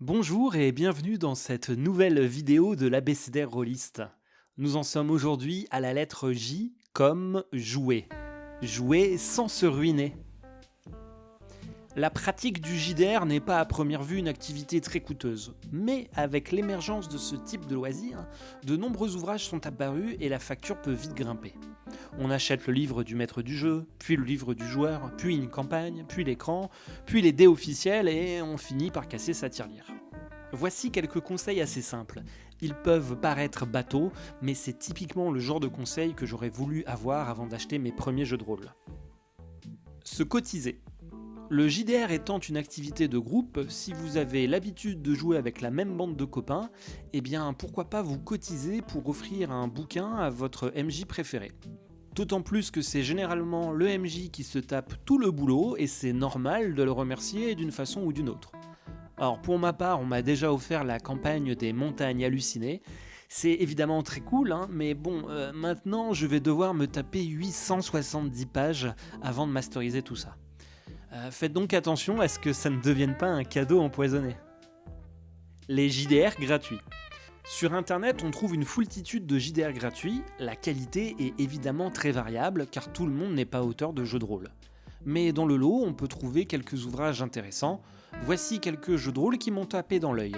Bonjour et bienvenue dans cette nouvelle vidéo de l'abécédaire rôliste. Nous en sommes aujourd'hui à la lettre J comme jouer. Jouer sans se ruiner. La pratique du JDR n'est pas à première vue une activité très coûteuse, mais avec l'émergence de ce type de loisir, de nombreux ouvrages sont apparus et la facture peut vite grimper. On achète le livre du maître du jeu, puis le livre du joueur, puis une campagne, puis l'écran, puis les dés officiels et on finit par casser sa tirelire. Voici quelques conseils assez simples. Ils peuvent paraître bateaux, mais c'est typiquement le genre de conseils que j'aurais voulu avoir avant d'acheter mes premiers jeux de rôle. Se cotiser. Le JDR étant une activité de groupe, si vous avez l'habitude de jouer avec la même bande de copains, eh bien pourquoi pas vous cotiser pour offrir un bouquin à votre MJ préféré. D'autant plus que c'est généralement le MJ qui se tape tout le boulot et c'est normal de le remercier d'une façon ou d'une autre. Alors pour ma part, on m'a déjà offert la campagne des montagnes hallucinées. C'est évidemment très cool, mais bon, maintenant je vais devoir me taper 870 pages avant de masteriser tout ça. Faites donc attention à ce que ça ne devienne pas un cadeau empoisonné. Les JDR gratuits. Sur internet, on trouve une foultitude de JDR gratuits, la qualité est évidemment très variable car tout le monde n'est pas auteur de jeux de rôle. Mais dans le lot, on peut trouver quelques ouvrages intéressants. Voici quelques jeux de rôle qui m'ont tapé dans l'œil.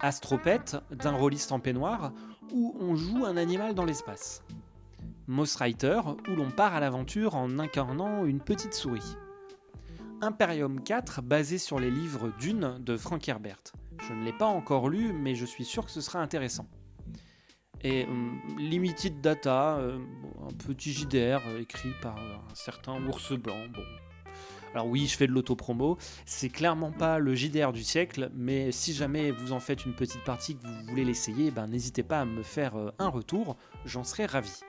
Astropet, d'un rôliste en peignoir, où on joue un animal dans l'espace. Moss Writer, où l'on part à l'aventure en incarnant une petite souris. Imperium 4, basé sur les livres Dune de Frank Herbert. Je ne l'ai pas encore lu, mais je suis sûr que ce sera intéressant. Et Limited Data, un petit JDR écrit par un certain ours blanc. Bon. Alors oui, je fais de l'autopromo, c'est clairement pas le JDR du siècle, mais si jamais vous en faites une petite partie que vous voulez l'essayer, n'hésitez pas à me faire un retour, j'en serais ravi.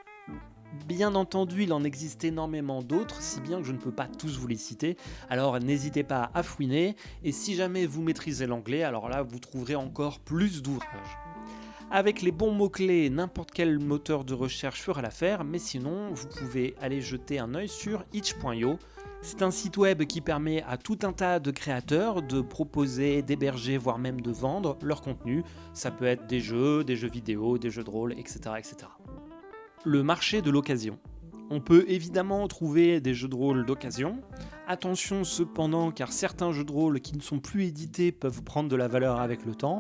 Bien entendu, il en existe énormément d'autres, si bien que je ne peux pas tous vous les citer, alors n'hésitez pas à fouiner, et si jamais vous maîtrisez l'anglais, alors là vous trouverez encore plus d'ouvrages. Avec les bons mots-clés, n'importe quel moteur de recherche fera l'affaire, mais sinon, vous pouvez aller jeter un œil sur itch.io. C'est un site web qui permet à tout un tas de créateurs de proposer, d'héberger, voire même de vendre leur contenu. Ça peut être des jeux vidéo, des jeux de rôle, etc. etc. Le marché de l'occasion. On peut évidemment trouver des jeux de rôle d'occasion. Attention cependant, car certains jeux de rôle qui ne sont plus édités peuvent prendre de la valeur avec le temps,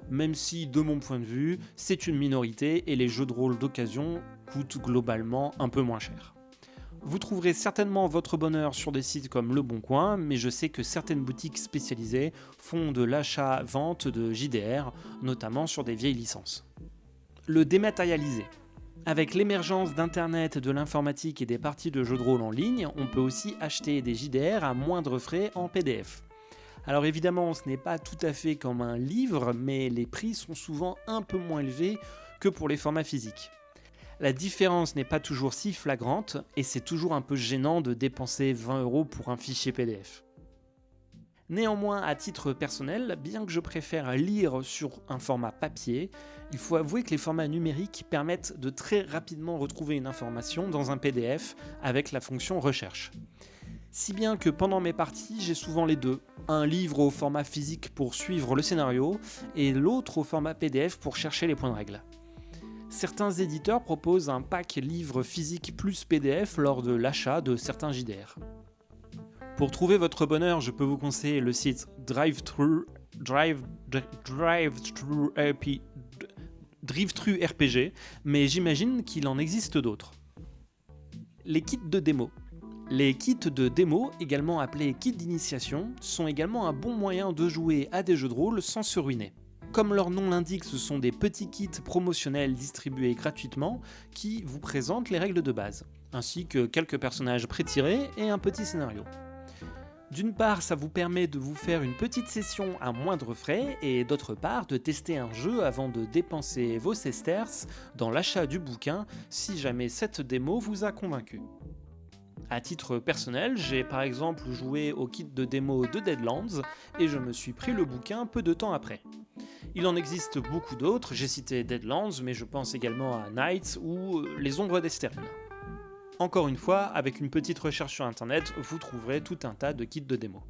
même si, de mon point de vue, c'est une minorité et les jeux de rôle d'occasion coûtent globalement un peu moins cher. Vous trouverez certainement votre bonheur sur des sites comme Le Bon Coin, mais je sais que certaines boutiques spécialisées font de l'achat-vente de JDR, notamment sur des vieilles licences. Le dématérialisé. Avec l'émergence d'Internet, de l'informatique et des parties de jeux de rôle en ligne, on peut aussi acheter des JDR à moindre frais en PDF. Alors évidemment, ce n'est pas tout à fait comme un livre, mais les prix sont souvent un peu moins élevés que pour les formats physiques. La différence n'est pas toujours si flagrante, et c'est toujours un peu gênant de dépenser 20€ pour un fichier PDF. Néanmoins, à titre personnel, bien que je préfère lire sur un format papier, il faut avouer que les formats numériques permettent de très rapidement retrouver une information dans un PDF avec la fonction recherche. Si bien que pendant mes parties, j'ai souvent les deux. Un livre au format physique pour suivre le scénario et l'autre au format PDF pour chercher les points de règle. Certains éditeurs proposent un pack livre physique plus PDF lors de l'achat de certains JDR. Pour trouver votre bonheur, je peux vous conseiller le site Drive-Thru RPG, mais j'imagine qu'il en existe d'autres. Les kits de démo. Les kits de démo, également appelés kits d'initiation, sont également un bon moyen de jouer à des jeux de rôle sans se ruiner. Comme leur nom l'indique, ce sont des petits kits promotionnels distribués gratuitement qui vous présentent les règles de base, ainsi que quelques personnages pré-tirés et un petit scénario. D'une part, ça vous permet de vous faire une petite session à moindre frais, et d'autre part, de tester un jeu avant de dépenser vos sesterces dans l'achat du bouquin si jamais cette démo vous a convaincu. À titre personnel, j'ai par exemple joué au kit de démo de Deadlands et je me suis pris le bouquin peu de temps après. Il en existe beaucoup d'autres, j'ai cité Deadlands, mais je pense également à Knights ou Les Ombres d'Estérine. Encore une fois, avec une petite recherche sur internet, vous trouverez tout un tas de kits de démo.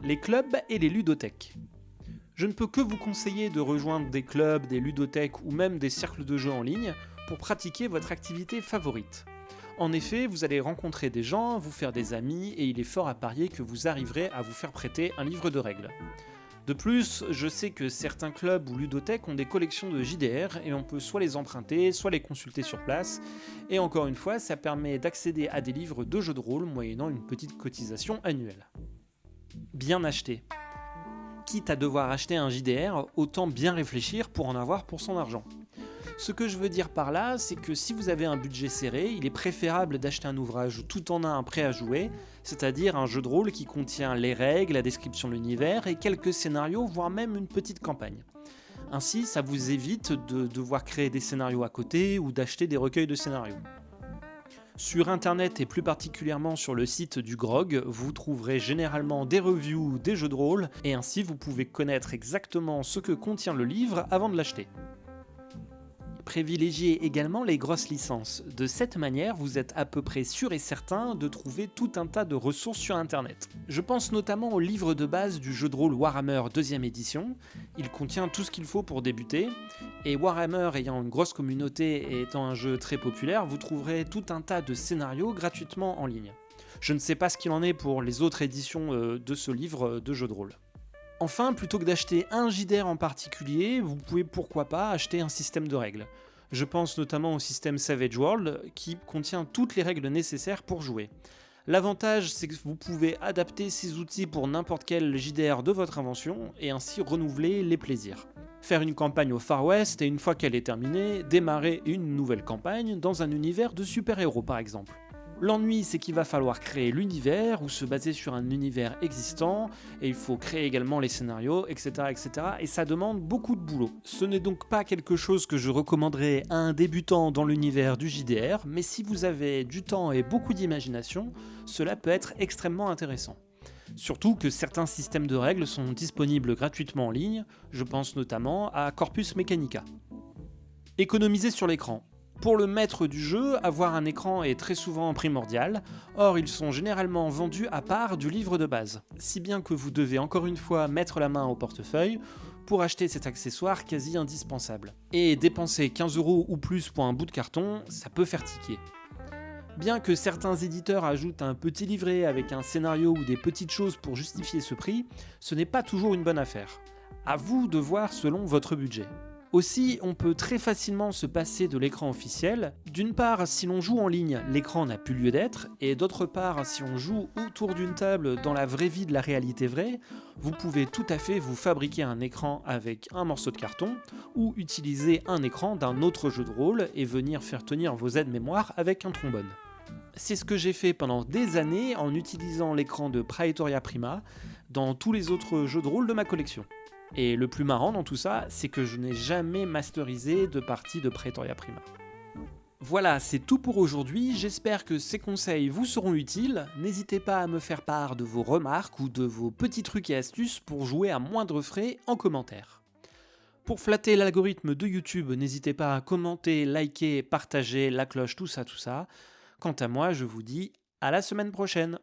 Les clubs et les ludothèques. Je ne peux que vous conseiller de rejoindre des clubs, des ludothèques ou même des cercles de jeux en ligne pour pratiquer votre activité favorite. En effet, vous allez rencontrer des gens, vous faire des amis et il est fort à parier que vous arriverez à vous faire prêter un livre de règles. De plus, je sais que certains clubs ou ludothèques ont des collections de JDR et on peut soit les emprunter, soit les consulter sur place. Et encore une fois, ça permet d'accéder à des livres de jeux de rôle moyennant une petite cotisation annuelle. Bien acheté. Quitte à devoir acheter un JDR, autant bien réfléchir pour en avoir pour son argent. Ce que je veux dire par là, c'est que si vous avez un budget serré, il est préférable d'acheter un ouvrage tout en un prêt à jouer, c'est-à-dire un jeu de rôle qui contient les règles, la description de l'univers et quelques scénarios, voire même une petite campagne. Ainsi, ça vous évite de devoir créer des scénarios à côté ou d'acheter des recueils de scénarios. Sur internet et plus particulièrement sur le site du GROG, vous trouverez généralement des reviews des jeux de rôle et ainsi vous pouvez connaître exactement ce que contient le livre avant de l'acheter. Privilégiez également les grosses licences. De cette manière, vous êtes à peu près sûr et certain de trouver tout un tas de ressources sur internet. Je pense notamment au livre de base du jeu de rôle Warhammer 2ème édition. Il contient tout ce qu'il faut pour débuter, et Warhammer ayant une grosse communauté et étant un jeu très populaire, vous trouverez tout un tas de scénarios gratuitement en ligne. Je ne sais pas ce qu'il en est pour les autres éditions de ce livre de jeu de rôle. Enfin, plutôt que d'acheter un JDR en particulier, vous pouvez pourquoi pas acheter un système de règles. Je pense notamment au système Savage World qui contient toutes les règles nécessaires pour jouer. L'avantage, c'est que vous pouvez adapter ces outils pour n'importe quel JDR de votre invention et ainsi renouveler les plaisirs. Faire une campagne au Far West et une fois qu'elle est terminée, démarrer une nouvelle campagne dans un univers de super-héros par exemple. L'ennui, c'est qu'il va falloir créer l'univers ou se baser sur un univers existant, et il faut créer également les scénarios, etc., etc., et ça demande beaucoup de boulot. Ce n'est donc pas quelque chose que je recommanderais à un débutant dans l'univers du JDR, mais si vous avez du temps et beaucoup d'imagination, cela peut être extrêmement intéressant. Surtout que certains systèmes de règles sont disponibles gratuitement en ligne, je pense notamment à Corpus Mechanica. Économiser sur l'écran. Pour le maître du jeu, avoir un écran est très souvent primordial, or ils sont généralement vendus à part du livre de base, si bien que vous devez encore une fois mettre la main au portefeuille pour acheter cet accessoire quasi indispensable. Et dépenser 15 € ou plus pour un bout de carton, ça peut faire tiquer. Bien que certains éditeurs ajoutent un petit livret avec un scénario ou des petites choses pour justifier ce prix, ce n'est pas toujours une bonne affaire. À vous de voir selon votre budget. Aussi, on peut très facilement se passer de l'écran officiel. D'une part, si l'on joue en ligne, l'écran n'a plus lieu d'être, et d'autre part, si on joue autour d'une table dans la vraie vie de la réalité vraie, vous pouvez tout à fait vous fabriquer un écran avec un morceau de carton, ou utiliser un écran d'un autre jeu de rôle et venir faire tenir vos aides-mémoire avec un trombone. C'est ce que j'ai fait pendant des années en utilisant l'écran de Praetoria Prima dans tous les autres jeux de rôle de ma collection. Et le plus marrant dans tout ça, c'est que je n'ai jamais masterisé de partie de Praetoria Prima. Voilà, c'est tout pour aujourd'hui, j'espère que ces conseils vous seront utiles. N'hésitez pas à me faire part de vos remarques ou de vos petits trucs et astuces pour jouer à moindre frais en commentaire. Pour flatter l'algorithme de YouTube, n'hésitez pas à commenter, liker, partager, la cloche, tout ça. Quant à moi, je vous dis à la semaine prochaine.